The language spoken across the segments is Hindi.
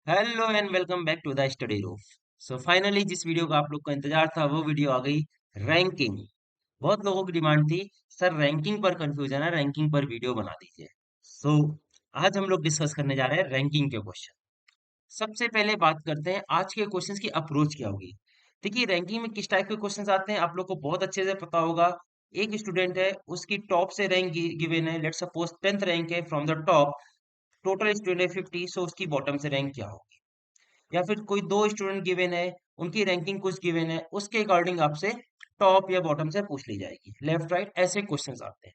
Hello and welcome back to the study room. So finally जिस वीडियो का आप लोग का इंतजार था वो वीडियो आ गई। रैंकिंग। बहुत लोगों की डिमांड थी, सर रैंकिंग पर कंफ्यूजन है, रैंकिंग पर वीडियो बना दीजिए। सो आज हम लोग डिस्कस करने जा रहे हैं रैंकिंग के क्वेश्चन। सबसे पहले बात करते हैं आज के क्वेश्चंस की अप्रोच क्या होगी। देखिए रैंकिंग में किस टाइप के क्वेश्चंस आते हैं आप लोग को बहुत अच्छे से पता होगा। एक स्टूडेंट है, उसकी टॉप से रैंक गिवन है, लेट्स सपोज 10th रैंक है from the top. Total student है 50, सो उसकी बॉटम से रैंक क्या होगी। या फिर कोई दो स्टूडेंट गिवन है, उनकी रैंकिंग कुछ गिवन है, उसके अकॉर्डिंग आपसे टॉप या बॉटम से पूछ ली जाएगी, लेफ्ट राइट ऐसे क्वेश्चंस आते हैं।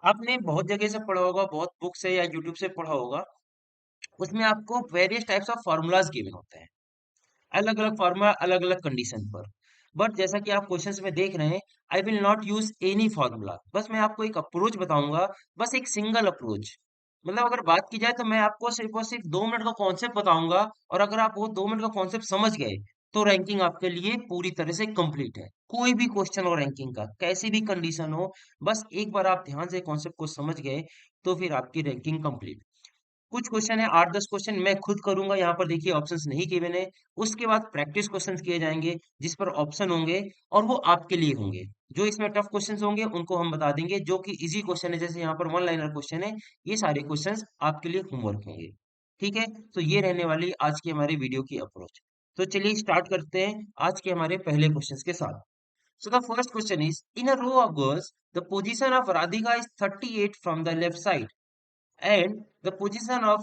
आपने बहुत जगह से पढ़ा होगा, बहुत बुक से या यूट्यूब से पढ़ा होगा। उसमें आपको various types of formulas given होते हैं, अलग अलग फार्मूला अलग अलग कंडीशन पर। बट जैसा कि आप क्वेश्चंस में देख रहे हैं, I will not use any formula, बस मैं आपको एक अप्रोच बताऊंगा। बस एक सिंगल अप्रोच। मतलब अगर बात की जाए तो मैं आपको सिर्फ और सिर्फ 2 मिनट का कॉन्सेप्ट बताऊंगा, और अगर आप वो 2 मिनट का कॉन्सेप्ट समझ गए तो रैंकिंग आपके लिए पूरी तरह से कंप्लीट है। कोई भी क्वेश्चन हो रैंकिंग का, कैसी भी कंडीशन हो, बस एक बार आप ध्यान से कॉन्सेप्ट को समझ गए तो फिर आपकी रैंकिंग कंप्लीट। कुछ क्वेश्चन है, 8-10 क्वेश्चन मैं खुद करूंगा, यहाँ पर देखिए ऑप्शंस नहीं किए मैंने। उसके बाद प्रैक्टिस क्वेश्चंस किए जाएंगे जिस पर ऑप्शन होंगे, और वो आपके लिए होंगे। जो इसमें टफ क्वेश्चंस होंगे उनको हम बता देंगे, जो कि इजी क्वेश्चन है जैसे यहाँ पर वन लाइनर क्वेश्चन है, ये सारे क्वेश्चंस आपके लिए होमवर्क होंगे। ठीक है, तो ये रहने वाली आज की हमारी वीडियो की अप्रोच। तो चलिए स्टार्ट करते हैं आज के हमारे पहले क्वेश्चन के साथ। So the first question is, in a row of girls the position of Radhika is 38 from the left side, and the position of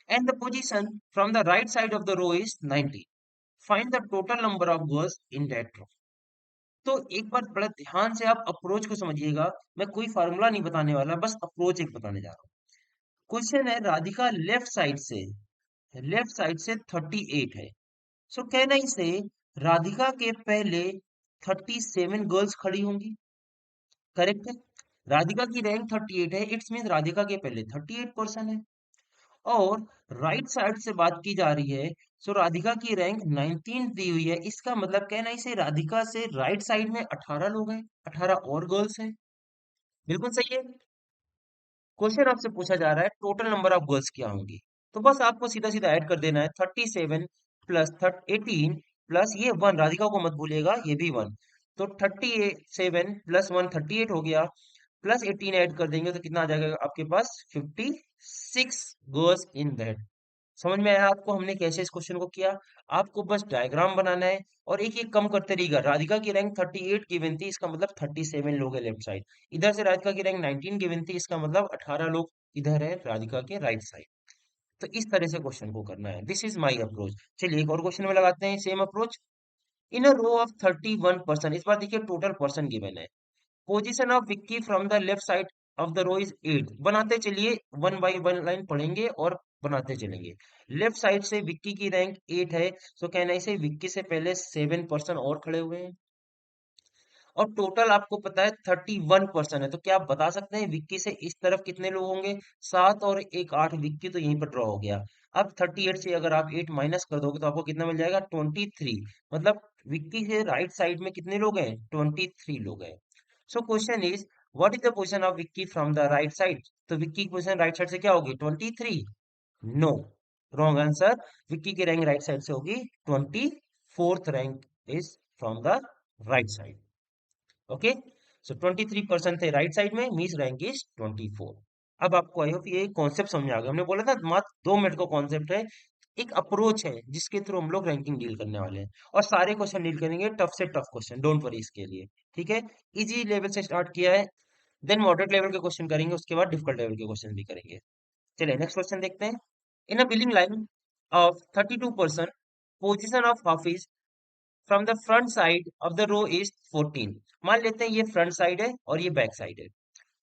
and the position from the right side of the row is 90. Find the total number of girls in that row. तो एक बार बड़ा ध्यान से आप अप्रोच को समझिएगा। मैं कोई फार्मूला नहीं बताने वाला, बस अप्रोच एक बताने जा रहा हूँ। क्वेश्चन है, राधिका लेफ्ट साइड से 38 है। सो कहना इसे, राधिका के पहले 37 गर्ल्स खड़ी होंगी। करेक्ट है। राधिका की रैंक 38 है, इट्स मीन राधिका के पहले 38 पर्सन है। और राइट साइड से बात की जा रही है, सो राधिका की रैंक 19 दी हुई है। इसका मतलब कहना है इसे, राधिका से राइट साइड में 18 लोग हैं, 18 और गर्ल्स हैं। बिल्कुल सही है। क्वेश्चन आपसे पूछा जा रहा है टोटल नंबर ऑफ गर्ल्स क्या होंगी। तो बस आपको सीधा सीधा ऐड कर देना है, 37 प्लस 18 प्लस ये वन, राधिका को मत भूलिएगा, ये भी वन। तो 37 प्लस वन 38 हो गया, प्लस 18 ऐड कर देंगे तो कितना आ जाएगा आपके पास, 56 गर्ल्स इन दैट। समझ में आया आपको हमने कैसे इस क्वेश्चन को किया। आपको बस डायग्राम बनाना है और एक एक कम करते रहिएगा। राधिका की रैंक 38 गिवन थी, इसका मतलब 37 लोग है लेफ्ट साइड। इधर से राधिका की रैंक 19 गिवन थी, इसका मतलब 18 लोग इधर है राधिका के राइट साइड। तो इस तरह से क्वेश्चन को करना है, दिस इज माई अप्रोच। चलिए एक और क्वेश्चन में लगाते हैं same approach. In a row of 31 person, इस बार देखिए टोटल पर्सन गिवन है। Position of Vicky from the left side of the row is 8। बनाते चलिए, वन बाई वन लाइन पढ़ेंगे और बनाते चलेंगे। लेफ्ट साइड से विक्की की रैंक 8 है, सो कहना इसे विक्की से पहले 7 पर्सन और खड़े हुए हैं। और टोटल आपको पता है 31 पर्सन है, तो क्या आप बता सकते हैं विक्की से इस तरफ कितने लोग होंगे। 7 और एक 8, विक्की तो यहीं पर ड्रॉ हो गया। अब 38 से अगर आप 8 माइनस कर दोगे तो आपको कितना मिल जाएगा, 23। मतलब विक्की से राइट साइड में कितने लोग हैं, 23 लोग हैं। सो question is, what is the position of Vicky from the right side. तो विक्की की पोजीशन राइट साइड से क्या होगी, 23। No, wrong answer. विक्की की रैंक राइट साइड से होगी 24th rank is from the right side. Okay, so 23 person थे राइट साइड में, मीन्स रैंक इज 24। अब आपको आई होप ये कॉन्सेप्ट समझ में आ गया। हमने बोला था मात्र 2 मिनट का कॉन्सेप्ट है, एक अप्रोच है जिसके थ्रू हम लोग रैंकिंग डील करने वाले हैं। और सारे क्वेश्चन डील करेंगे, टफ से टफ क्वेश्चन, डोंट वरी इसके लिए। ठीक है, इजी लेवल से स्टार्ट किया है, देन मॉडरेट लेवल के क्वेश्चन करेंगे, उसके बाद डिफिकल्ट लेवल के क्वेश्चन भी करेंगे। चलिए नेक्स्ट क्वेश्चन देखते हैं। In a billing line of 32 person, position of Hafiz from the front side of the row is 14। मान लेते हैं ये फ्रंट साइड है और ये बैक साइड है।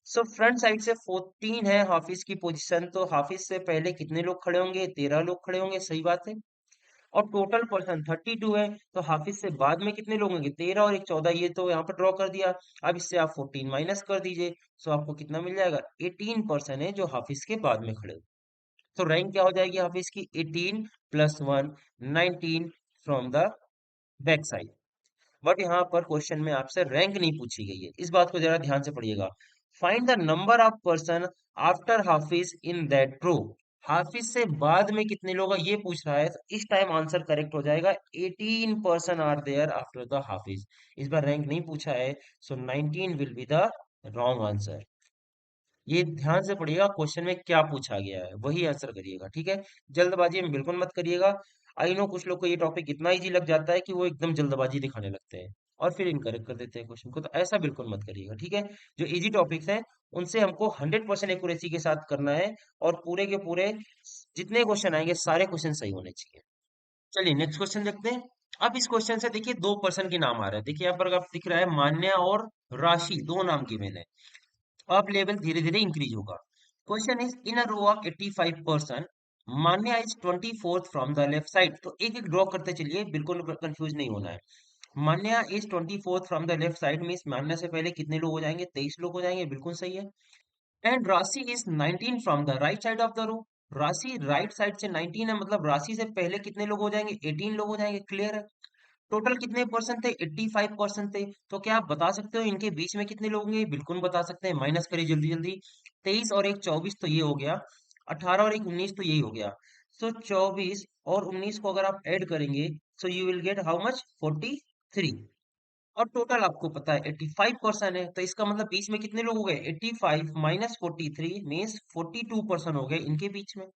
सो फ्रंट साइड से 14 है हाफिज की पोजीशन, तो हाफिज से पहले कितने लोग खड़े होंगे, 13 लोग खड़े होंगे, सही बात है। और टोटल पर्सन 32 है, तो हाफिज से बाद में कितने लोग होंगे, 13 और एक 14, ये तो यहाँ पर ड्रॉ कर दिया। अब इससे आप 14 माइनस कर दीजिए, सो आपको कितना मिल जाएगा, 18 पर्सन है जो हाफिज के बाद में खड़े हो। तो रैंक क्या हो जाएगी हाफिज की, 18 plus 1, 19 from the back side. But यहाँ पर क्वेश्चन में आपसे रैंक नहीं पूछी गई है, इस बात को जरा ध्यान से पढ़िएगा। Find the number of person after Hafiz in that row. Hafiz से बाद में कितने लोग हैं, ये पूछ रहा है, तो इस टाइम आंसर करेक्ट हो जाएगा। 18 person are there after the Hafiz. इस बार रैंक नहीं पूछा है, so 19 will be the wrong answer. ये ध्यान से पढ़िएगा, क्वेश्चन में क्या पूछा गया है वही आंसर करिएगा, ठीक है। जल्दबाजी में बिल्कुल मत करिएगा। आई नो कुछ लोग को ये टॉपिक इतना इजी लग जाता है कि वो एकदम जल्दबाजी दिखाने लगते हैं और फिर इनकरेक्ट कर देते हैं क्वेश्चन को, तो ऐसा बिल्कुल मत करिएगा, ठीक है। जो इजी टॉपिक्स हैं उनसे हमको 100% एक्यूरेसी के साथ करना है, और पूरे के पूरे जितने क्वेश्चन आएंगे सारे क्वेश्चन सही होने चाहिए। चलिए नेक्स्ट क्वेश्चन देखते हैं। अब इस क्वेश्चन से देखिए दो पर्सन के नाम आ रहे हैं, देखिए यहाँ पर आप दिख रहा है मान्या और राशि, दो नाम की मैंने। अब लेवल धीरे धीरे इंक्रीज होगा। Question is in a row of 85 person, Manya is 24th from the left side. तो एक एक ड्रॉ करते चलिए, बिल्कुल कंफ्यूज नहीं होना है। Manya is 24th from the left side means Manya से पहले कितने लोग हो जाएंगे, 23 लोग हो जाएंगे, बिल्कुल सही है। And Rashi is 19 from the right side of the row. Rashi right side से 19 है, मतलब राशि से पहले कितने लोग हो जाएंगे, 18 लोग हो जाएंगे, क्लियर है। टोटल कितने पर्सन थे, 85% थे। तो क्या आप बता सकते हो इनके बीच में कितने लोग होंगे, बिल्कुल बता सकते हैं, माइनस करिए जल्दी जल्दी। 23 और एक 24, तो ये हो गया। 18 और एक 19, तो यही हो गया। सो 24 और 19 को अगर आप ऐड करेंगे, so you will get how much, 43। और टोटल आपको पता है 85% है, तो इसका मतलब बीच में कितने लोग हो गए, 85 माइनस 43 मीन्स 42% हो गए इनके बीच में।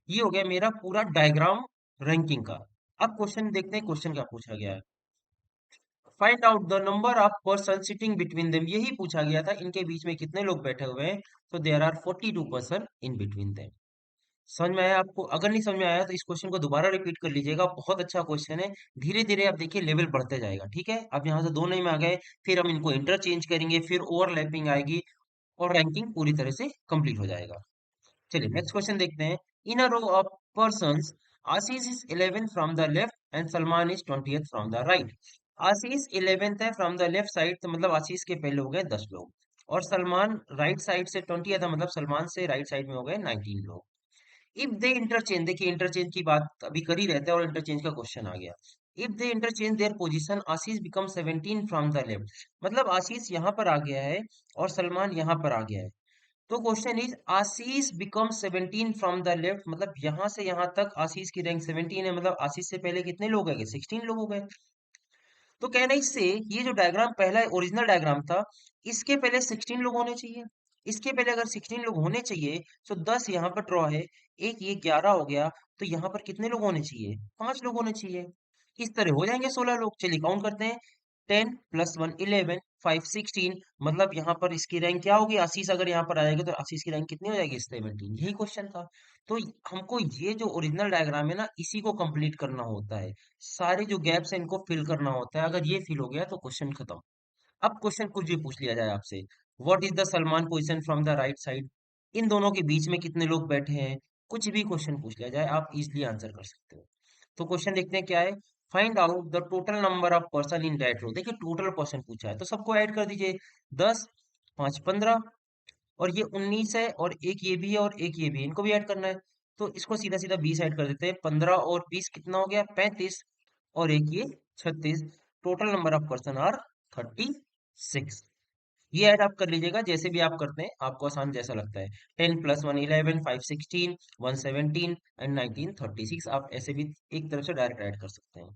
ये हो गया मेरा पूरा डायग्राम रैंकिंग का। अब क्वेश्चन देखते हैं, क्वेश्चन क्या पूछा गया है। Find out the number of person sitting between them, यही पूछा गया था, इनके बीच में कितने लोग बैठे हुए हैं। तो there are 42 person in between them. समझ में आया आपको? अगर नहीं समझ में आया तो इस क्वेश्चन को दोबारा रिपीट कर लीजिएगा, बहुत अच्छा क्वेश्चन है। धीरे धीरे आप देखिए लेवल बढ़ते जाएगा, ठीक है। अब यहाँ से दो नहीं में आ गए, फिर हम इनको इंटरचेंज करेंगे, फिर ओवरलैपिंग आएगी, और रैंकिंग पूरी तरह से कंप्लीट हो जाएगा। चलिए नेक्स्ट क्वेश्चन देखते हैं। In a row of persons, Ashish is 11 from the left and Salman is 20th from the right. Ashish 11th है फ्रॉम द लेफ्ट साइड, तो मतलब आशीष के पहले हो गए 10 लोग, और सलमान राइट साइड से 20th है, मतलब सलमान से राइट साइड में हो गए 19 लोग। इफ दे इंटरचेंज, देखिए इंटरचेंज की बात अभी कर ही रहते हैं और इंटरचेंज का क्वेश्चन आ गया। If they interchange their position, Ashish become 17 from the left, मतलब आशीष यहाँ पर आ गया है और सलमान यहाँ पर आ गया है। तो question is Ashish become 17 from the left, मतलब यहां से यहां तक आशीष की रैंक 17 है, मतलब आशीष से पहले कितने लोग गए, 16 लोग हो गए। तो कहना इससे, ये जो डायग्राम पहला ओरिजिनल डायग्राम था, इसके पहले 16 लोग होने चाहिए। इसके पहले अगर 16 लोग होने चाहिए, तो 10 यहाँ पर ड्रॉ है, एक ये 11 हो गया, तो यहाँ पर कितने लोग होने चाहिए, 5 लोग होने चाहिए। इस तरह हो जाएंगे 16 लोग। चलिए काउंट करते हैं। 10 प्लस 1 11, 5 16, मतलब यहाँ पर इसकी रैंक क्या होगी, आशीष अगर यहाँ पर आ जाएगा तो आशीष की रैंक कितनी हो जाएगी, 17। यही क्वेश्चन था। तो हमको ये जो ओरिजिनल डायग्राम है ना, इसी को कंप्लीट करना होता है। सारे जो गैप्स हैं इनको फिल करना होता है, अगर ये फिल हो गया तो क्वेश्चन खत्म। अब क्वेश्चन कुछ भी पूछ लिया जाए आपसे, what is the Salman position from the right side, इन दोनों के बीच में कितने लोग बैठे हैं, कुछ भी क्वेश्चन पूछ लिया जाए आप इजिली आंसर कर सकते हो। तो क्वेश्चन देखते हैं क्या है। Find out the total number of person in that row, देखिए टोटल पर्सन पूछा है तो सबको ऐड कर दीजिए। 10 5 15, और ये 19 है, और एक ये भी है और एक ये भी है, इनको भी ऐड करना है। तो इसको सीधा सीधा 20 ऐड कर देते हैं, 15 और 20 कितना हो गया, 35, और एक ये 36। Total number of person are 36। ये ऐड आप कर लीजिएगा, जैसे भी आप करते हैं आपको आसान जैसा लगता है। 10 प्लस 1 11, 5 16, 1 17 एंड 19 36, आप ऐसे भी एक तरफ से डायरेक्ट ऐड कर सकते हैं।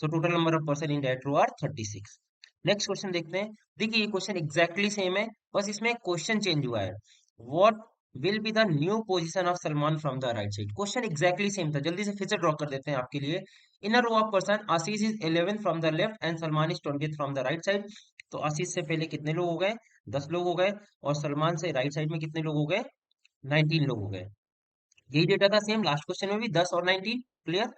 So total number of person in that row are 36। Next question देखते हैं। देखिए ये क्वेश्चन एग्जैक्टली सेम है, बस इसमें क्वेश्चन चेंज हुआ है। What will be the new position of Salman from the right side, question exactly same था, जल्दी से फिर से ड्रॉ कर देते हैं आपके लिए। In a row of person, Ashish is 11 from the left and Salman is 20th from the right side. तो आशीष से पहले कितने लोग हो गए, 10 लोग हो गए, और सलमान से राइट साइड में कितने लोग हो गए, 19 लोग हो गए। यही डेटा था सेम लास्ट क्वेश्चन में भी, 10 और 19, क्लियर।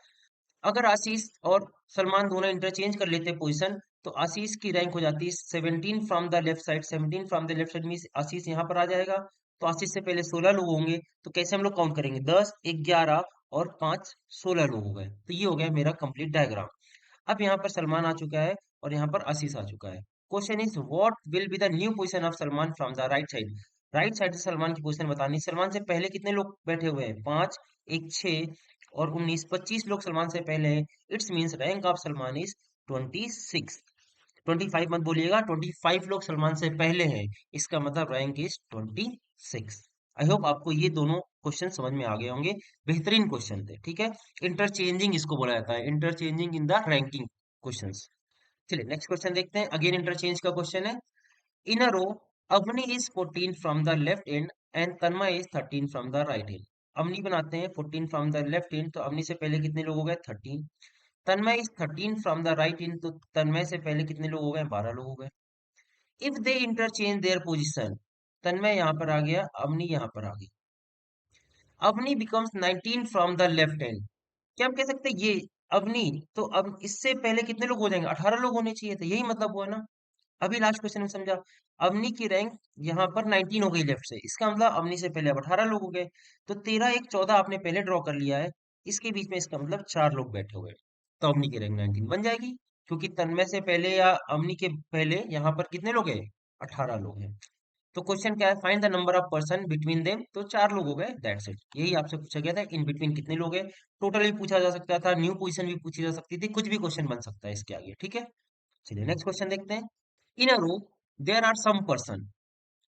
अगर आशीष और सलमान दोनों इंटरचेंज कर लेते पोजीशन, तो आशीष की रैंक हो जाती है 17 from the left side. 17 from the left side mean Ashish यहाँ पर आ जाएगा। तो आशीष से पहले 16 लोग होंगे, तो कैसे हम लोग काउंट करेंगे, 10 11 और 5 16 लोग हो गए। तो ये हो गया मेरा कंप्लीट डायग्राम। अब यहाँ पर सलमान आ चुका है और यहाँ पर आशीष आ चुका है। Question is what will be the new position of Salman from the right side. Right side से सलमान की पोजीशन बतानी, सलमान से पहले कितने लोग बैठे हुए हैं, 5, एक 6 और 19, 25 लोग सलमान से पहले हैं। It's means rank of Salman is 26। 25 मत बोलिएगा, 25 लोग सलमान से पहले हैं, इसका मतलब रैंक इज 26। आई होप आपको ये दोनों क्वेश्चन समझ में आ गए होंगे। बेहतरीन क्वेश्चन थे, ठीक है। इंटरचेंजिंग इसको बोला जाता है, interchanging in the ranking questions. चलिए नेक्स्ट क्वेश्चन देखते हैं। अगेन इंटरचेंज का क्वेश्चन है। In a row, Avani is 14 from the left end and Tanmay is 13 from the right end. Avani बनाते हैं 14 फ्रॉम द लेफ्ट एंड, तो अवनी से पहले कितने लोग हो गए? 13। Tanmay is 13 from the right end, तो तन्मय से पहले कितने लोग हो गए? 12 लोग हो गए। If they interchange their position, Tanmay यहाँ पर आ गया, अवनी यहाँ पर आ गई। Avani becomes 19 from the left hand. क्या हम कह सकते हैं ये अवनी, तो अब इससे पहले कितने लोग हो जाएंगे? 18 लोग होने चाहिए थे, यही मतलब हुआ ना। अभी लास्ट क्वेश्चन में समझा। अवनी की रैंक यहाँ पर 19 हो गई लेफ्ट से, इसका मतलब अवनी से पहले अब 18 लोग हो गए। तो 13 1 14 आपने पहले ड्रॉ कर लिया है, इसके बीच में इसका मतलब 4 लोग बैठे हुए हैं। तो अवनी की रैंक 19 बन जाएगी, क्योंकि तन्मय से पहले या अवनी के पहले यहाँ पर कितने लोग हैं? 18 लोग हैं। तो क्वेश्चन क्या है? Find the number of person between them, तो 4 लोग हो गए, दैट्स इट। यही आपसे पूछा गया था, इन बिटवीन कितने लोग हैं। टोटल भी पूछा जा सकता था, न्यू पोजीशन भी पूछी जा सकती थी, कुछ भी क्वेश्चन बन सकता है इसके आगे, ठीक है। चलिए नेक्स्ट क्वेश्चन देखते हैं। In a row there are some person,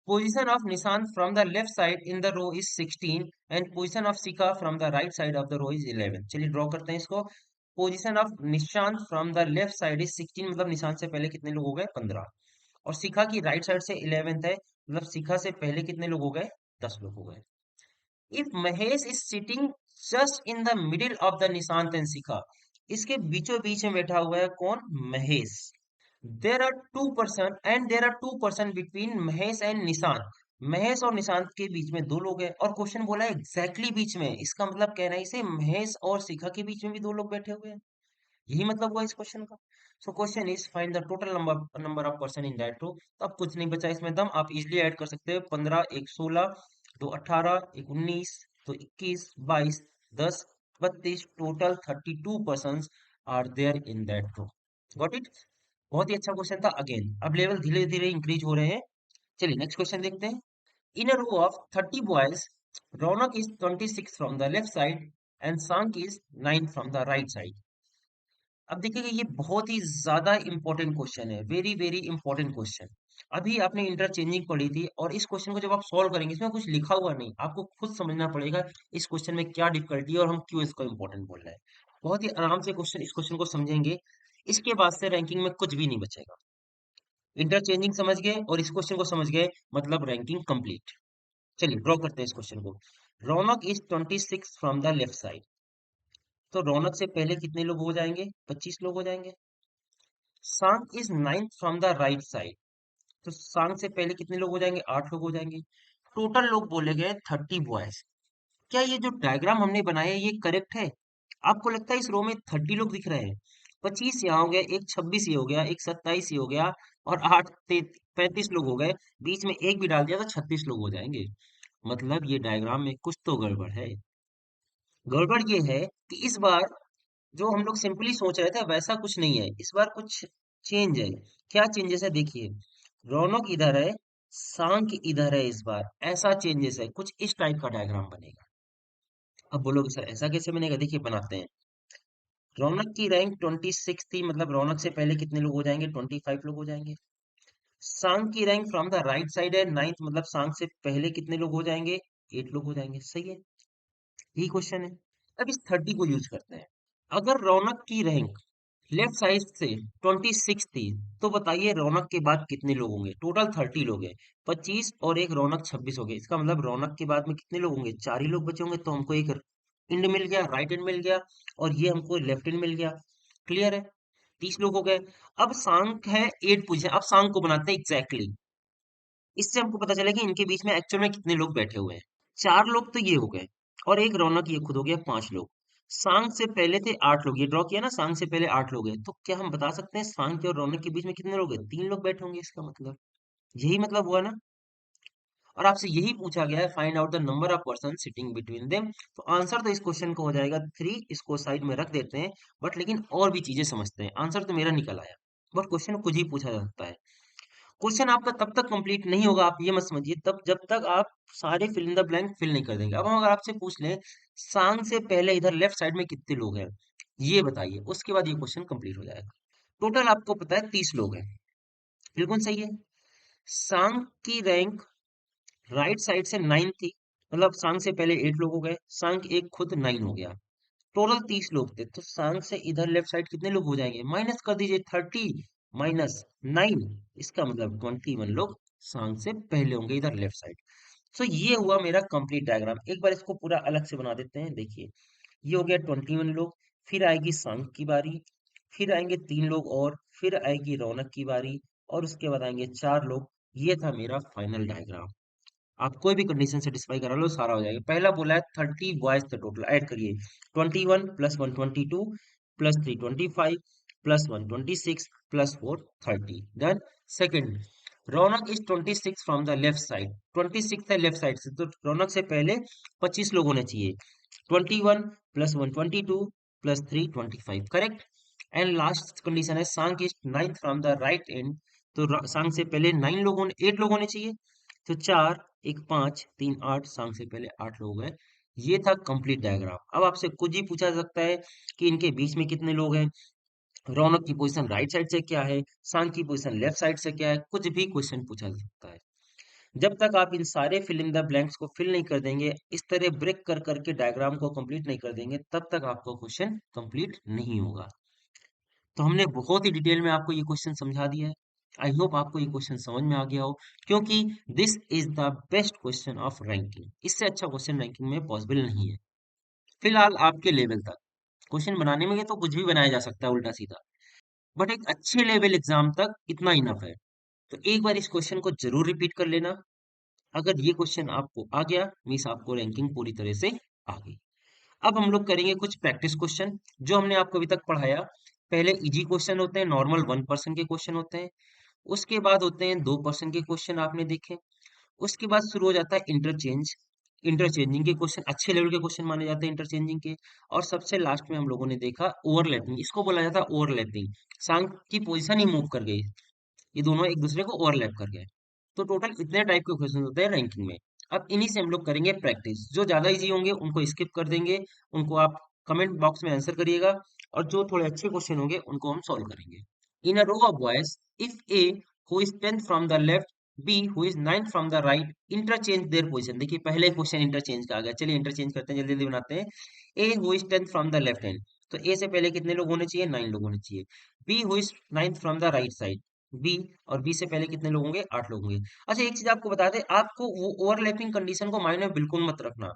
position of Nishant from the left side in the row is 16 and position of Sika from the right side of the row is 11। चलिए ड्रॉ करते हैं इसको। Position of Nishant from the left side is 16, मतलब निशांत से पहले कितने लोग हो गए? 15। और शिखा की राइट साइड से 11th है, मतलब शिखा से पहले कितने लोग हो गए? 10 लोग हो गए। If Mahesh is sitting just in the middle of the Nishant and Shikha, इसके बीचों बीच में बैठा हुआ है कौन? Mahesh. There are two person between Mahesh and Nishant, Mahesh और निशांत के बीच में 2 लोग हैं, और क्वेश्चन बोला है एग्जैक्टली बीच में, इसका मतलब कहना है इसे महेश और शिखा के बीच में भी 2 लोग बैठे हुए हैं। यही मतलब हुआ इस क्वेश्चन का। So question is find the total number of person in that row. तो अब कुछ नहीं बचा इसमें दम, आप इजिली ऐड कर सकते हो। 15 1 16, 2 18, 1 19, तो 21 22, 10 32, total 32 person are there in that row. Got it. बहुत ही अच्छा क्वेश्चन था। अगेन अब लेवल धीरे धीरे इंक्रीज हो रहे हैं। चलिए नेक्स्ट क्वेश्चन देखते हैं। In a row of 30 boys, Raunak is 26 from the left side and Sank is 9 from the right side. अब देखिएगा ये बहुत ही ज्यादा इंपॉर्टेंट क्वेश्चन है, वेरी वेरी इंपॉर्टेंट क्वेश्चन। अभी आपने इंटरचेंजिंग पढ़ी थी, और इस क्वेश्चन को जब आप सॉल्व करेंगे, इसमें कुछ लिखा हुआ नहीं, आपको खुद समझना पड़ेगा इस क्वेश्चन में क्या डिफिकल्टी है और हम क्यों इसको इंपॉर्टेंट बोल रहे हैं। बहुत ही आराम से क्वेश्चन, इस क्वेश्चन को समझेंगे, इसके बाद से रैंकिंग में कुछ भी नहीं बचेगा। इंटरचेंजिंग समझ गए और इस क्वेश्चन को समझ गए, मतलब रैंकिंग कंप्लीट। चलिए ड्रॉ करते हैं इस क्वेश्चन को। Raunak is 26 from the left side, तो रौनक से पहले कितने लोग हो जाएंगे? 25 लोग हो जाएंगे। सांग is 9th from the right side, तो सांग से पहले कितने लोग हो जाएंगे? 8 लोग हो जाएंगे। टोटल लोग बोले गए 30 बॉयज। क्या ये जो डायग्राम हमने बनाया है ये करेक्ट है? आपको लगता है इस रो में 30 लोग दिख रहे हैं? 25 यहाँ हो गया, एक 26 ये हो गया, एक 27 ये हो गया, और 8 35 लोग हो गए। बीच में एक भी डाल दिया तो 36 लोग हो जाएंगे। मतलब ये डायग्राम में कुछ तो गड़बड़ है। गड़बड़ ये है कि इस बार जो हम लोग सिंपली सोच रहे थे वैसा कुछ नहीं है, इस बार कुछ चेंज है। क्या चेंजेस है देखिए। रौनक इधर है, सांक इधर है, इस बार ऐसा चेंजेस है, कुछ इस टाइप का डायग्राम बनेगा। अब बोलोगे सर ऐसा कैसे बनेगा? देखिए बनाते हैं। रौनक की रैंक 26 थी, मतलब रौनक से पहले कितने लोग हो जाएंगे? 25 लोग हो जाएंगे। सांग की rank from the right side है 9th, मतलब सांग से पहले कितने लोग हो जाएंगे? 8 लोग हो जाएंगे। सही है, यही क्वेश्चन है। अब इस 30 को यूज करते हैं। अगर रौनक की रैंक लेफ्ट साइड से 26 थी, तो बताइए रौनक के बाद कितने लोग होंगे? टोटल 30 लोग हैं, 25 और एक रौनक 26 हो गए। इसका मतलब रौनक के बाद में कितने लोग होंगे? 4 ही लोग बचे होंगे। तो हमको एक एंड मिल गया, राइट एंड मिल गया, और ये हमको लेफ्ट एंड मिल गया। क्लियर है? 30 लोग हो गए। अब सांक है 8 पोजीशन, अब सांक को बनाते हैं एग्जैक्टली। इससे हमको पता चला कि इनके बीच में एक्चुअल में कितने लोग बैठे हुए हैं। 4 लोग तो ये हो गए, और एक रौनक, ये खुद हो गया 5 लोग। सांग से पहले थे 8 लोग, ये ड्रॉ किया ना, सांग से पहले 8 लोग हैं, तो क्या हम बता सकते हैं सांग के और रौनक के बीच में कितने लोग हैं? 3 लोग बैठे होंगे, इसका मतलब यही मतलब हुआ ना। और आपसे यही पूछा गया है, find out the number of person sitting between them. तो आंसर तो इस क्वेश्चन का हो जाएगा 3, इसको साइड में रख देते हैं। बट लेकिन और भी चीजें समझते हैं। आंसर तो मेरा निकल आया, बट क्वेश्चन कुछ ही पूछा जा सकता है। क्वेश्चन आपका तब तक कंप्लीट नहीं होगा, आप ये मत समझिए, तब जब तक आप सारे fill in the blank fill नहीं कर देंगे। अब हम अगर आपसे पूछ लें सांग से पहले इधर लेफ्ट साइड में कितने लोग हैं, ये बताइए, उसके बाद ये क्वेश्चन कंप्लीट हो जाएगा। टोटल आपको पता है 30 लोग हैं, बिल्कुल सही है। सांग की रैंक राइट साइड से 9 थी, मतलब सांग से पहले 8 लोग हो गए, सांग एक खुद 9 हो गया, टोटल 30 लोग थे, तो सांग से इधर लेफ्ट साइड कितने लोग हो जाएंगे, माइनस कर दीजिए 30 माइनस 9, इसका मतलब 21 लोग सांग से पहले होंगे इधर लेफ्ट साइड। सो ये हुआ मेरा कंप्लीट डायग्राम। एक बार इसको पूरा अलग से बना देते हैं, देखिए ये हो गया 21 लोग, फिर आएगी सांग की बारी, फिर आएंगे 3 लोग और, फिर आएगी रौनक की बारी, और उसके बाद आएंगे 4 लोग। ये था मेरा फाइनल डायग्राम। आप कोई भी कंडीशन सेटिस्फाई करा लो, सारा हो जाएगा। पहला बोला है 30 बॉयज थे टोटल, ऐड करिए 21 plus 1 22 plus 3 25 plus 1 26 plus 4 30, done. Second, Raunak is 26 from the left side, 26 है लेफ्ट साइड से, तो रौनक से पहले 25 लोग होने चाहिए। 21 plus 1 22 plus 3 25, correct. And last condition है सांग is 9th from the right end, तो सांग से पहले 8 लोग होने चाहिए, तो 4 1 5 3 8, सांग से पहले 8 लोग हैं। ये था कंप्लीट डायग्राम। अब आपसे कुछ ही पूछा सकता है कि इनके बीच में कितने लोग हैं, रौनक की पोजीशन राइट साइड से क्या है, सांग की पोजीशन लेफ्ट साइड से क्या है, कुछ भी क्वेश्चन पूछा जा सकता है। जब तक आप इन सारे फिल इन द ब्लैंक्स को फिल नहीं कर देंगे, इस तरह ब्रेक कर करके डायग्राम को कंप्लीट नहीं कर देंगे, तब तक आपका क्वेश्चन कंप्लीट नहीं होगा। तो हमने बहुत ही डिटेल में आपको ये क्वेश्चन समझा दिया है। आई होप आपको ये क्वेश्चन समझ में आ गया हो, क्योंकि this is the best question of ranking. इससे अच्छा क्वेश्चन रैंकिंग में पॉसिबल नहीं है फिलहाल आपके लेवल तक। क्वेश्चन बनाने में तो कुछ भी बनाया जा सकता है उल्टा सीधा, बट एक अच्छे लेवल एग्जाम तक इतना इनफ है। तो एक बार इस क्वेश्चन को जरूर रिपीट कर लेना। अगर ये क्वेश्चन आपको आ गया, मीन्स आपको रैंकिंग पूरी तरह से आ गई। अब हम लोग करेंगे कुछ प्रैक्टिस क्वेश्चन जो हमने आपको अभी तक पढ़ाया। पहले इजी क्वेश्चन होते हैं, नॉर्मल 1% के क्वेश्चन होते हैं। उसके बाद होते हैं 2% के क्वेश्चन आपने देखे। उसके बाद शुरू हो जाता है इंटरचेंज, इंटरचेंजिंग के क्वेश्चन अच्छे लेवल के क्वेश्चन माने जाते हैं इंटरचेंजिंग के। और सबसे लास्ट में हम लोगों ने देखा ओवरलैपिंग, इसको बोला जाता है ओवरलैपिंग, सांग की पोजीशन ही मूव कर गई, ये दोनों एक दूसरे को ओवरलैप कर गए। तो टोटल इतने टाइप के क्वेश्चन होते हैं रैंकिंग में। अब इन्हीं से हम लोग करेंगे प्रैक्टिस। जो ज्यादा इजी होंगे उनको स्किप कर देंगे, उनको आप कमेंट बॉक्स में आंसर करिएगा, और जो थोड़े अच्छे क्वेश्चन होंगे उनको हम सॉल्व करेंगे। In a row of boys, if A who is 10th from the left, B who is 9th from the right, interchange their position. देखिए पहले क्वेश्चन इंटरचेंज का आ गया, चलिए इंटरचेंज करते हैं, जल्दी जल्दी बनाते हैं। A who is 10th from the left hand, तो ए से पहले कितने लोग होने चाहिए, 9 लोग होने चाहिए। B who is 9th from the right side, B, और बी से पहले कितने लोग होंगे, 8 लोग होंगे। अच्छा एक चीज आपको बता दें, आपको वो ओवरलैपिंग कंडीशन को माइंड में बिल्कुल मत रखना,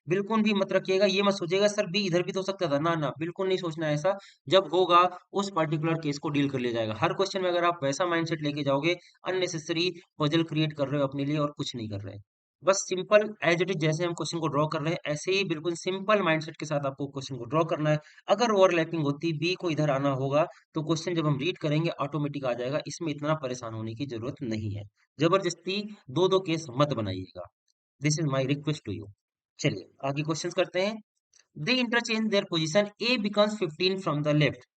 बिल्कुल भी मत रखिएगा। ये मत सोचिएगा सर बी इधर भी तो हो सकता था, ना ना, बिल्कुल नहीं सोचना है ऐसा। जब होगा उस पर्टिकुलर केस को डील कर लिया जाएगा। हर क्वेश्चन में अगर आप वैसा माइंडसेट लेके जाओगे, अननेसेसरी पजल क्रिएट कर रहे हो अपने लिए और कुछ नहीं कर रहे हैं। बस सिंपल एज इट इज, जैसे हम क्वेश्चन को ड्रॉ कर रहे हैं ऐसे ही बिल्कुल सिंपल माइंडसेट के साथ आपको क्वेश्चन को ड्रॉ करना है। अगर ओवरलैपिंग होती, बी को इधर आना होगा, तो क्वेश्चन जब हम रीड करेंगे ऑटोमेटिक आ जाएगा, इसमें इतना परेशान होने की जरूरत नहीं है। जबरदस्ती दो दो केस मत बनाइएगा, this is my request to you. चलिए आगे क्वेश्चंस करते हैं। They interchange their position, A becomes 15 from the left,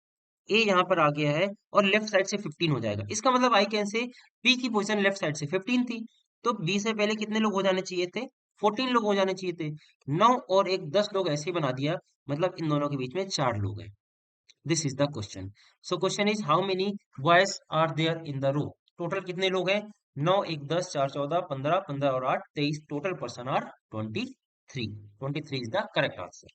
A यहाँ पर आ गया है और लेफ्ट साइड से 15 हो जाएगा, इसका मतलब आई कैन से बी की पोजीशन लेफ्ट साइड से 15 थी, तो बी से पहले कितने लोग हो जाने चाहिए थे, 14 लोग हो जाने चाहिए थे। 9 और एक 10 लोग ऐसे ही बना दिया, मतलब इन दोनों के बीच में 4 लोग हैं। This is the question. So question is how many boys are there in the row, total कितने लोग हैं, 9 1 10 4 14 15, 15 और 8 23, total person are 23, 23 is the correct answer.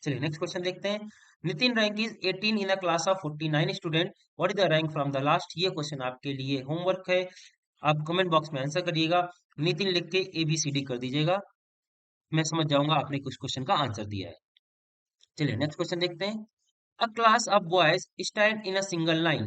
चलिए नेक्स्ट क्वेश्चन देखते हैं। Nitin rank is 18 in a class of 49 student, what is the rank from the last. ये क्वेश्चन आपके लिए होमवर्क है, आप कमेंट बॉक्स में आंसर करिएगा, नितिन लिख के ABCD कर दीजिएगा, मैं समझ जाऊंगा आपने कुछ क्वेश्चन का आंसर दिया है। चलिए नेक्स्ट क्वेश्चन देखते हैं। A class of boys stand in a single line.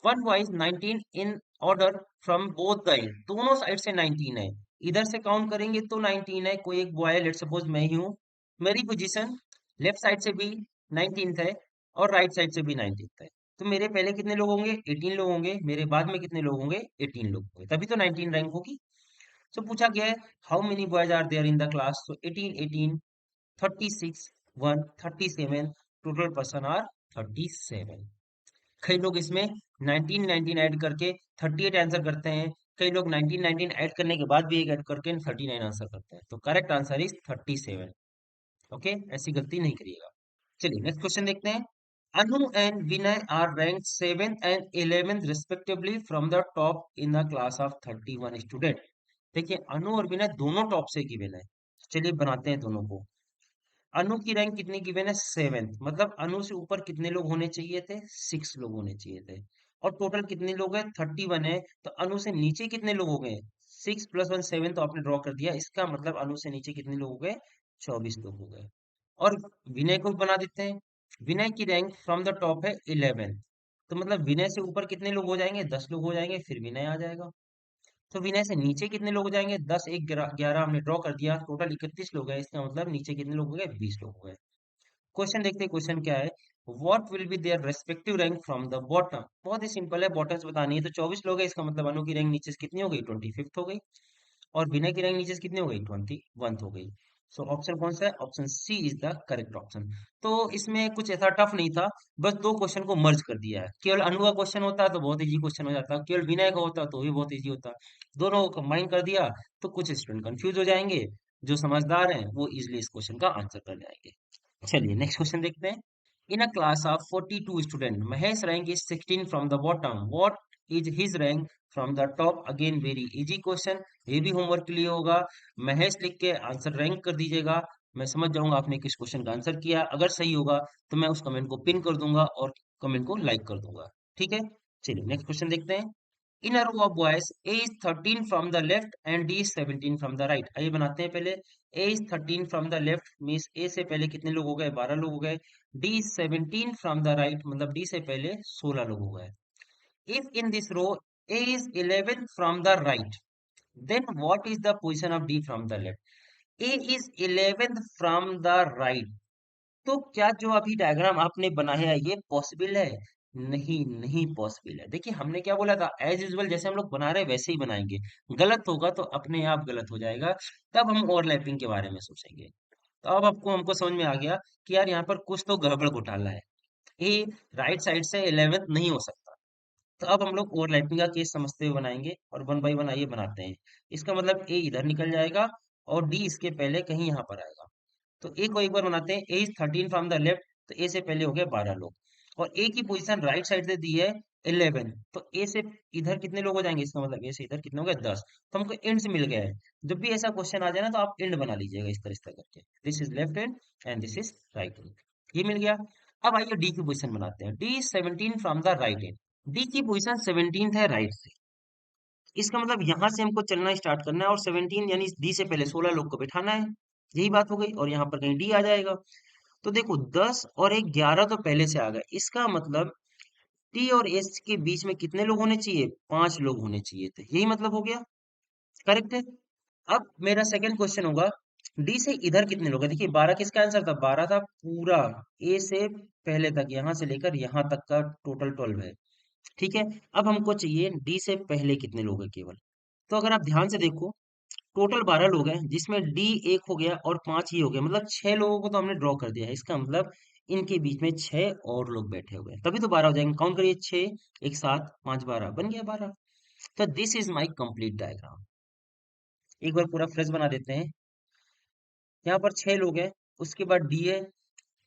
One boy is 19 in order from both the end. दोनों साइड से 19 है। इधर से काउंट करेंगे तो 19 है। कोई एक बॉय है, लेट सपोज मैं ही हूँ। मेरी पोजीशन लेफ्ट साइड से भी 19th है और राइट साइड से भी 19th है। तो मेरे पहले कितने लोग होंगे, 18 लोग होंगे। मेरे बाद में कितने लोग होंगे, 18 लोग होंगे, तभी तो 19 रैंक होगी। तो पूछा गया है how many boys are there in the class, तो 18 18 36 1 37, टोटल पर्सन आर 37। कई लोग इसमें 19 19 ऐड करके 38 आंसर करते हैं, कई लोग 19 19 ऐड करने के बाद भी एक ऐड करके 39 आंसर करते हैं। तो करेक्ट आंसर इज 37। ओके, ऐसी गलती नहीं करिएगा। चलिए नेक्स्ट क्वेश्चन देखते हैं। Anu and Vinay are rank 7th and 11th respectively from the top in the class of 31 student. देखिए अनु और विनय दोनों टॉप से गिवन है, चलिए बनाते हैं दोनों को। अनु की रैंक कितनी गिवन है? 7th, मतलब अनु से ऊपर कितने लोग होने चाहिए थे? 6 लोग होने चाहिए थे। और टोटल कितने लोग हैं? 31 है। तो अनु से नीचे कितने लोग हो गए? 6 + 1 7, तो आपने ड्रॉ कर दिया। इसका मतलब अनु से नीचे कितने लोग हो गए? 24 लोग हो गए। और विनय को बना देते हैं। विनय की रैंक फ्रॉम द टॉप है 11, तो मतलब विनय से ऊपर कितने लोग हो जाएंगे? 10 लोग हो जाएंगे, फिर विनय आ जाएगा। तो विनय से नीचे कितने लोग हो जाएंगे? 10 1 11 हमने ड्रॉ कर दिया, टोटल 31 लोग हैं। इसका मतलब नीचे कितने लोग हो गए? 20 लोग हो गए। क्वेश्चन देखते हैं, क्वेश्चन क्या है? What will be their respective rank from the bottom. बहुत ही सिंपल है, बॉटम्स बतानी है। तो 24 लोग हैं, इसका मतलब अनु की रैंक नीचे से कितनी हो गई? 25th हो गई। और विनय की रैंक नीचे से कितनी हो गई? 21st हो गई। सो ऑप्शन कौन सा है? Option C is the correct option. तो इसमें कुछ ऐसा टफ नहीं था, बस दो क्वेश्चन को मर्ज कर दिया है। केवल अनु का क्वेश्चन होता तो बहुत इजी क्वेश्चन हो जाता, केवल विनय का होता तो भी बहुत इजी होता। दोनों को कंबाइन कर दिया तो कुछ स्टूडेंट कंफ्यूज हो जाएंगे, जो समझदार हैं वो इजिली इस क्वेश्चन का आंसर कर जाएंगे। चलिए नेक्स्ट क्वेश्चन देखते हैं। In a class of 42 student, Mahesh rank is 16 from the bottom, what is his rank from the top? Again very easy question, ये भी होमवर्क के लिए होगा। महेश लिख के आंसर रैंक कर दीजिएगा, मैं समझ जाऊंगा आपने किस क्वेश्चन का आंसर किया। अगर सही होगा तो मैं उस कमेंट को पिन कर दूंगा और कमेंट को लाइक कर दूंगा। ठीक है, चलिए नेक्स्ट क्वेश्चन देखते हैं। In a row of boys, A is 13 from the left and D is 17 from the right. आइए बनाते हैं पहले। A is 13 from the left means A से पहले कितने लोग हो गए? 12 लोग हो गए। D is 17 from the right, मतलब डी से पहले 16 लोग हो गए। If in this row A is 11 from the right, then what is the position of D from the left? A is 11th from the right, तो क्या जो अभी डायग्राम आपने बनाया है ये पॉसिबल है? नहीं, नहीं पॉसिबल है। देखिए हमने क्या बोला था, एज यूजुअल जैसे हम लोग बना रहे हैं वैसे ही बनाएंगे। गलत होगा तो अपने आप गलत हो जाएगा, तब हम ओवरलैपिंग के बारे में सोचेंगे। तो अब आपको हमको समझ में आ गया कि यार यहाँ पर कुछ तो गड़बड़ घोटाला है। ए राइट साइड से 11th नहीं हो सकता। तो अब हम लोग ओवरलैपिंग का केस समझते हुए बनाएंगे और वन बाई वन आइए बनाते हैं। इसका मतलब ए इधर निकल जाएगा और डी इसके पहले कहीं यहाँ पर आएगा। तो ए को एक बार बनाते हैं। ए इज 13 फ्रॉम द लेफ्ट, तो ए से पहले हो गए 12 लोग। और ए की पोजीशन राइट साइड से दी है 11, तो ए से इधर कितने लोग हो जाएंगे? इसका मतलब ए से इधर कितने हो गए? 10। तो हमको एंड से मिल गया है। जब भी ऐसा क्वेश्चन आ जाए ना तो आप एंड बना लीजिएगा इस तरह करके। This is left hand and this is right hand, ये मिल गया। अब आइए डी की पोजीशन बनाते हैं। D is 17 from the right hand, D की पोजीशन 17 है राइट से। इसका मतलब यहां से हमको चलना स्टार्ट करना है और 17 यानी डी से पहले 16 लोग को बिठाना है। यही बात हो गई, और यहाँ पर कहीं डी आ जाएगा। तो देखो 10 और एक 11 तो पहले से आ गए। इसका मतलब टी और एस के बीच में कितने लोग होने चाहिए? 5 लोग होने चाहिए थे। यही मतलब हो गया, करेक्ट है। अब मेरा सेकंड क्वेश्चन होगा, डी से इधर कितने लोग हैं? देखिए 12 किसका आंसर था? 12 था पूरा ए से पहले तक, यहां से लेकर यहां तक का टोटल 12 है। ठीक है, अब हमको चाहिए डी से पहले कितने लोग हैं केवल। तो अगर आप ध्यान से देखो, टोटल 12 लोग हैं जिसमें डी एक हो गया और 5 ही हो गया, मतलब 6 लोगों को तो हमने ड्रॉ कर दिया है। इसका मतलब इनके बीच में 6 और लोग बैठे हुए हैं, तभी तो 12 हो जाएंगे। काउंट करिए, 6 एक साथ 5 12 बन गया 12। तो this is my complete diagram. एक बार पूरा फ्रेश बना देते हैं। यहाँ पर 6 लोग हैं, उसके बाद डी है,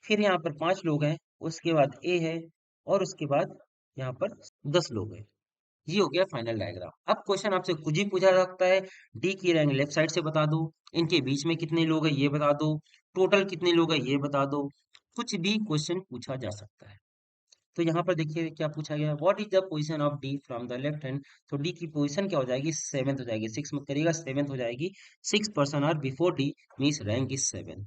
फिर यहाँ पर 5 लोग हैं, उसके बाद ए है, और उसके बाद यहाँ पर 10 लोग हैं। ये हो गया फाइनल डायग्राम। अब क्वेश्चन आपसे कुछ ही पूछा जा सकता है। डी की रैंक लेफ्ट साइड से बता दो, इनके बीच में कितने लोग हैं ये बता दो, टोटल कितने लोग हैं ये बता दो। कुछ भी क्वेश्चन पूछा जा सकता है। तो यहाँ पर देखिए क्या पूछा गया, what is the position of D from the left hand. तो डी की पोजीशन क्या हो जाएगी? 7th हो जाएगी। 6 मत करिएगा, 7th हो जाएगी। 6 person are before D means rank is 7।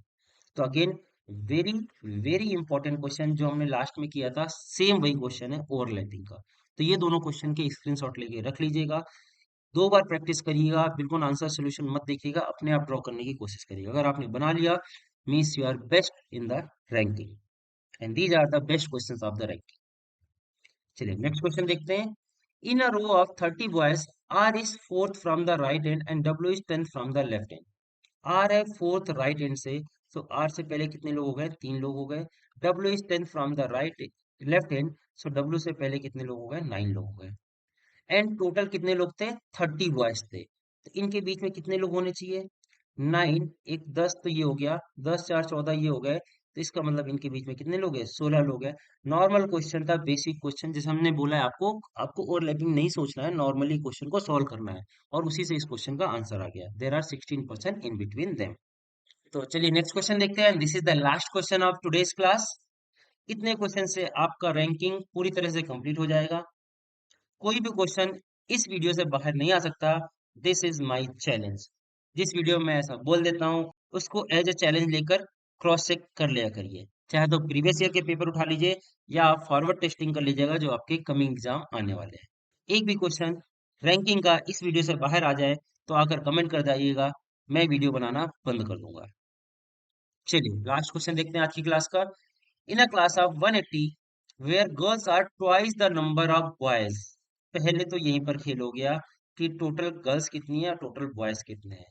तो again very very important question जो हमने लास्ट में किया था, सेम वही क्वेश्चन है ओवरलैपिंग का। तो ये दोनों क्वेश्चन के स्क्रीनशॉट लेके रख लीजिएगा। 2 बार प्रैक्टिस करिएगा, बिल्कुल आंसर सोल्यूशन मत देखिएगा, अपने आप ड्रॉ करने की कोशिश करिएगा। अगर आपने बना लिया means you are best in the ranking, and these are the best questions of the ranking. चलिए नेक्स्ट क्वेश्चन देखते हैं। In a row of 30 boys, R is fourth from the right hand and W is 10th from the left hand. R है फोर्थ राइट हैंड से, तो आर से पहले कितने लोग हो गए? 3 लोग हो गए। W is 10th from the right left hand, so W से पहले कितने लोग हो गए? 9 लोग हो गए। एंड टोटल कितने लोग थे? 30 बॉयज थे। तो इनके बीच में कितने लोग होने चाहिए? 9 एक 10, तो ये हो गया 10 4 14, ये हो गए। तो इसका मतलब इनके बीच में कितने लोग हैं? 16 लोग हैं। नॉर्मल क्वेश्चन था, बेसिक क्वेश्चन, जैसे हमने बोला है आपको, आपको ओवरलैपिंग नहीं सोचना है, नॉर्मली क्वेश्चन को सॉल्व करना है। और उसी से इस क्वेश्चन का आंसर आ गया। There are 16% in between them. तो चलिए नेक्स्ट क्वेश्चन देखते हैं। This is the last question of today's class. इतने क्वेश्चन से आपका रैंकिंग पूरी तरह से कंप्लीट हो जाएगा। कोई भी क्वेश्चन इस वीडियो से बाहर नहीं आ सकता। This is my challenge. जिस वीडियो में मैं ऐसा बोल देता हूँ उसको एज अ चैलेंज लेकर क्रॉस चेक कर लिया करिए। चाहे तो प्रीवियस ईयर के पेपर उठा लीजिए या आप फॉरवर्ड टेस्टिंग कर लीजिएगा जो आपके कमिंग एग्जाम आने वाले हैं। एक भी क्वेश्चन रैंकिंग का इस वीडियो से बाहर आ जाए तो आकर कमेंट कर जाइएगा, मैं वीडियो बनाना बंद कर दूंगा। चलिए लास्ट क्वेश्चन देखते हैं आज की क्लास का। In a class of 180 where girls are twice the number of boys. पहले तो यहीं पर खेल हो गया कि टोटल गर्ल्स कितनी है और टोटल बॉयज कितने हैं।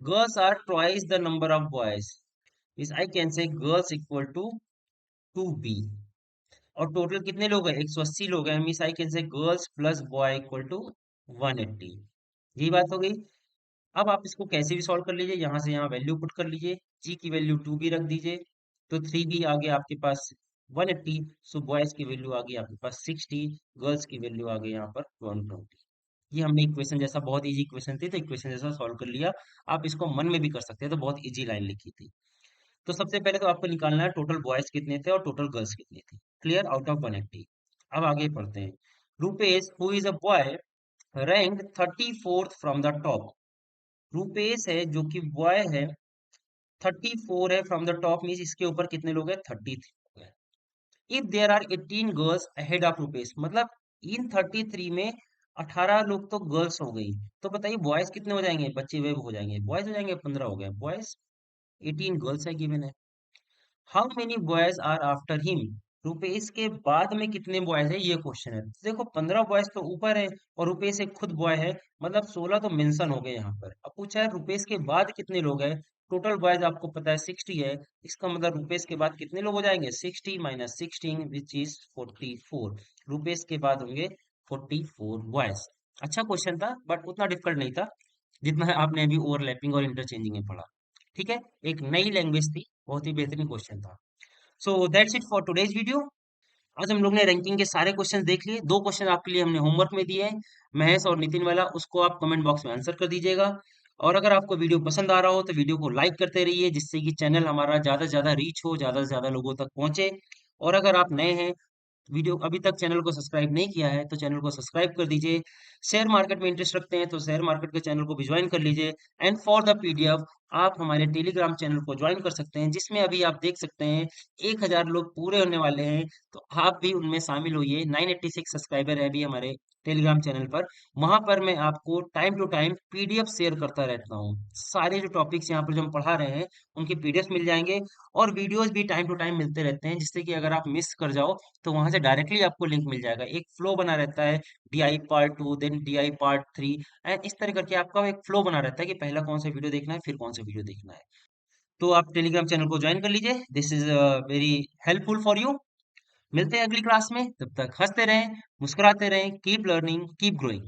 Girls are twice the number of boys is I can say girls equal to 2b। और टोटल कितने लोग हैं, 180 लोग हैं, means I can say girls plus boy equal to 180। यही बात हो गई। अब आप इसको कैसे भी सॉल्व कर लीजिए, यहाँ से यहाँ वैल्यू पुट कर लीजिए। जी की वैल्यू 2 भी रख दीजिए तो 3 भी आ गया आपके पास 180। सो बॉयज की वैल्यू आ गई आपके पास 60, गर्ल्स की वैल्यू आ गई यहाँ पर 120। ये हमने इक्वेशन जैसा, बहुत इजी इक्वेशन थी तो इक्वेशन जैसा सॉल्व कर लिया। आप इसको मन में भी कर सकते हैं, तो बहुत इजी लाइन लिखी थी। तो सबसे पहले तो आपको निकालना है टोटल बॉयज कितने थे और टोटल गर्ल्स कितनी थी। Clear, out of 180। अब आगे पढ़ते हैं। Rupesh who is a boy rank 34th from the top. Rupesh है जो कि बॉय है, 34 है फ्रॉम द टॉप, मीन्स इसके ऊपर कितने लोग हैं, 33 लोग हैं। If there are 18 girls ahead of Rupesh, मतलब इन 33 में 18 लोग तो गर्ल्स हो गई, तो बताइए बॉयज कितने हो जाएंगे, बच्चे वे हो जाएंगे, बॉयज हो जाएंगे 15 हो गए बॉयज, 18 गर्ल्स है गिवन है। How many boys are after him, Rupesh के बाद में कितने बॉयज है, ये क्वेश्चन है। तो देखो 15 बॉयज तो ऊपर है और रुपेश एक खुद बॉय है, मतलब 16 तो मेंशन हो गए यहाँ पर। अब पूछा है रुपेश के बाद कितने लोग हैं। टोटल बॉयज आपको पता है 60 है, इसका मतलब रुपेश के बाद कितने लोग हो जाएंगे, 60 माइनस 16 विच इज 44। रुपेश के बाद होंगे 44 बॉयज। अच्छा क्वेश्चन था बट उतना डिफिकल्ट नहीं था जितना आपने अभी ओवरलैपिंग और इंटरचेंजिंग में पढ़ा। ठीक है, एक नई लैंग्वेज थी, बहुत ही बेहतरीन क्वेश्चन था। So that's it for today's video. आज हम लोग ने रैंकिंग के सारे क्वेश्चन देख लिए। दो क्वेश्चन आपके लिए हमने होमवर्क में दिए हैं, महेश और नितिन वाला, उसको आप कमेंट बॉक्स में आंसर कर दीजिएगा। और अगर आपको वीडियो पसंद आ रहा हो तो वीडियो को लाइक करते रहिए, जिससे कि चैनल हमारा ज्यादा से ज्यादा रीच हो, ज्यादा से ज्यादा लोगों तक पहुंचे। और अगर आप नए हैं, वीडियो अभी तक चैनल को सब्सक्राइब नहीं किया है तो चैनल को सब्सक्राइब कर दीजिए। शेयर मार्केट में इंटरेस्ट रखते हैं तो शेयर मार्केट के चैनल को भी ज्वाइन कर लीजिए। एंड फॉर द पीडीएफ आप हमारे टेलीग्राम चैनल को ज्वाइन कर सकते हैं, जिसमें अभी आप देख सकते हैं 1000 लोग पूरे होने वाले हैं। तो आप भी उनमें शामिल होइए। 986 सब्सक्राइबर है अभी हमारे टेलीग्राम चैनल पर। वहां पर मैं आपको time to time PDF share करता रहता हूँ। सारे जो टॉपिक्स यहाँ पर जो हम पढ़ा रहे हैं उनके पीडीएफ मिल जाएंगे। और वीडियोस भी टाइम टू टाइम मिलते रहते हैं, जिससे कि अगर आप मिस कर जाओ तो वहां से डायरेक्टली आपको लिंक मिल जाएगा। एक फ्लो बना रहता है, DI part 2 then DI part 3, and इस तरह करके आपका एक फ्लो बना रहता है कि पहला कौन सा वीडियो देखना है फिर कौन सा वीडियो देखना है। तो आप टेलीग्राम चैनल को ज्वाइन कर लीजिए, this is very helpful for you. मिलते हैं अगली क्लास में, तब तक हंसते रहें, मुस्कुराते रहें, कीप लर्निंग कीप ग्रोइंग।